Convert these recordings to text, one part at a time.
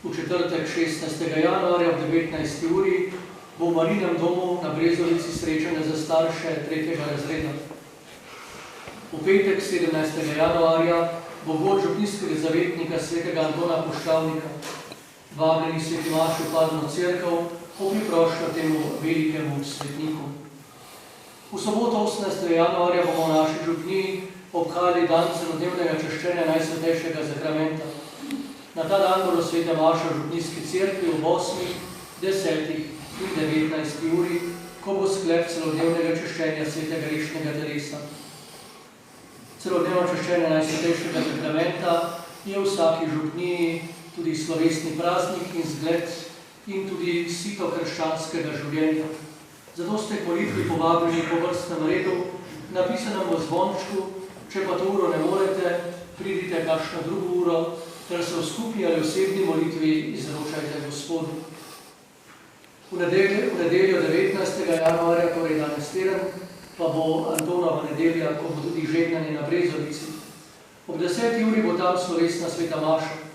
V četrtek 16. januarja ob 19. uri bo v Marijinem domu na Brezovici srečanje za starše 3. razreda. V petek 17. januarja bo vod župnijskega zavetnika svetega Antona Puščavnika, vabljeni sveti maši v Padno cerkev, ob priprošnjo temu velikemu svetniku. V soboto 18. januarja bomo v naši župniji obhajali dan celodnevnega čaščenja Najsvetejšega zakramenta. Na ta dan bodo svete maše v župnijski cerkvi v 8., 10. in 19. uri, ko bo sklep celodnevnega čaščenja svetega Rišnega Teresa. Celodnevno čaščenje Najsvetejšega zakramenta je v vsaki župniji tudi slovesni praznik in zgled in tudi sito krščanskega življenja. Zato ste k molitvi povabljeni po vrstnem redu, napisanem v zvončku, če pa to uro ne morete, pridite kakšno drugo uro, ter se v skupni ali osebni molitvi izročajte Gospodu. V nedeljo 19. januarja, torej danes teden, pa bo Antonova nedelja, ko bo tudi žegnanje na Brezovici. Ob 10. uri bo tam slovesna sveta maša.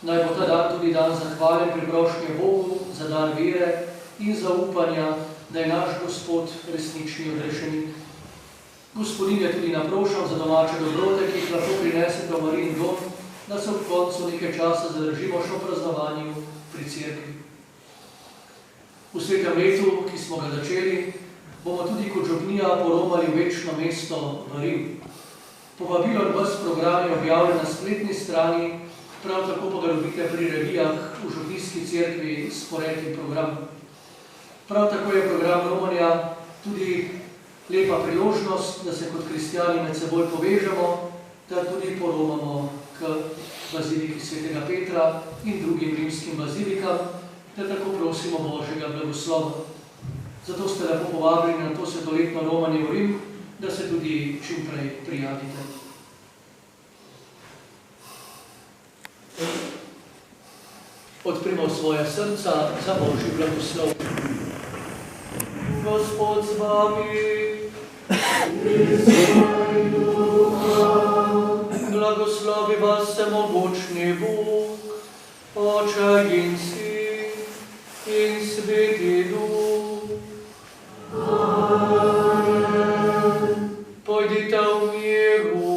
Naj bo ta dan tudi dan zahvalen pri prošnji Bogu za dar vere in zaupanja, da je naš Gospod resnični odrešenik. Gospodin je tudi naprošal za domače dobrote, ki jih lahko prinesete v Marijin dom, da se ob koncu nekaj časa zadržimo še v praznovanju pri cerkvi. V svetem letu, ki smo ga začeli, bomo tudi kot župnija poromali v večno mesto v Rim. Povabilo in ves program je objavljen na spletni strani, prav tako pa ga dobite pri revijah v župnijski cerkvi spored in program. Prav tako je program romanja tudi lepa priložnost, da se kot kristjani med seboj povežemo, ter tudi poromamo k baziliki svetega Petra in drugim rimskim bazilikam, ter tako prosimo Božjega blagoslova. Zato ste lepo povabljeni na to svetoletno romanje v Rim, da se tudi čim prej prijavite. Odprimo svoja srca za Božji blagoslov. Gospod z vami, blagoslovi vas vsemogočni Bog, Oče in Sin in Sveti Duh. Amen. Pojdite v miru.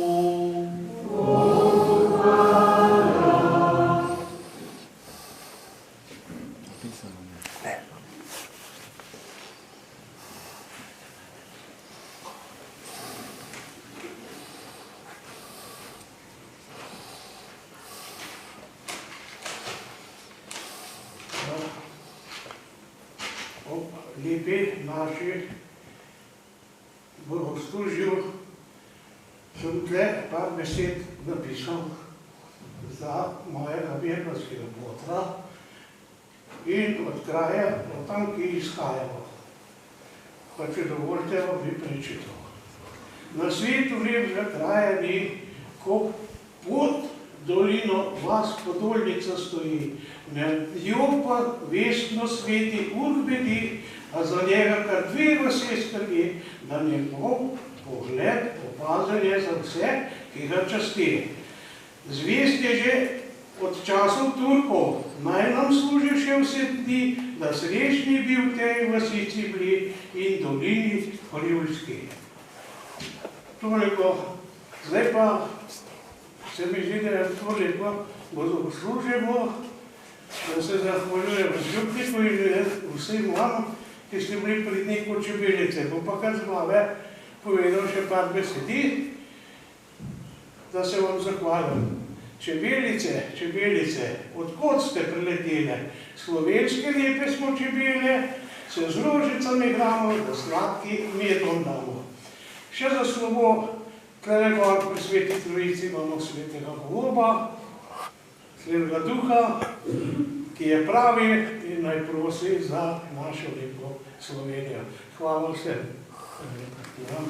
Lepi naši bogoslužju sem tle par besed napisal za mojega verskega botra in od kraja, od tam, ki izhajamo. Pa če dovolite, bi prečital. Na svetu lepšega kraja ni, ko pod dolino vas podolnica stoji, nad njo pa vestno sveti urbedi, a za njega kar dve vase skrbi, da njegov pogled opazil je za vse, ki ga časti. Zvest je že od časov Turkov, naj nam služi še vse dni, da srečni bi v tej vasici bili in dolini Horjulski. Toliko, zdaj pa se mi zdi, da je toliko bogoslužimo, da se zahvaljujemo župniku in vsem vam, ki ste bili pridniku Čebelice. Bom pa kar z glave povedal še par besedi, da se vam zahvalim. Čebelice, odkot ste priletele? Slovenske lepe smo čebele, se z rožicami igramo, da sladki medom damo. Še za slovo, tle gor pri Sveti Trojici imamo svetega Goloba, svetega Duha, ki je pravi in naj prosi za našo lepo Slovenijo. Hvala vsem. Ja.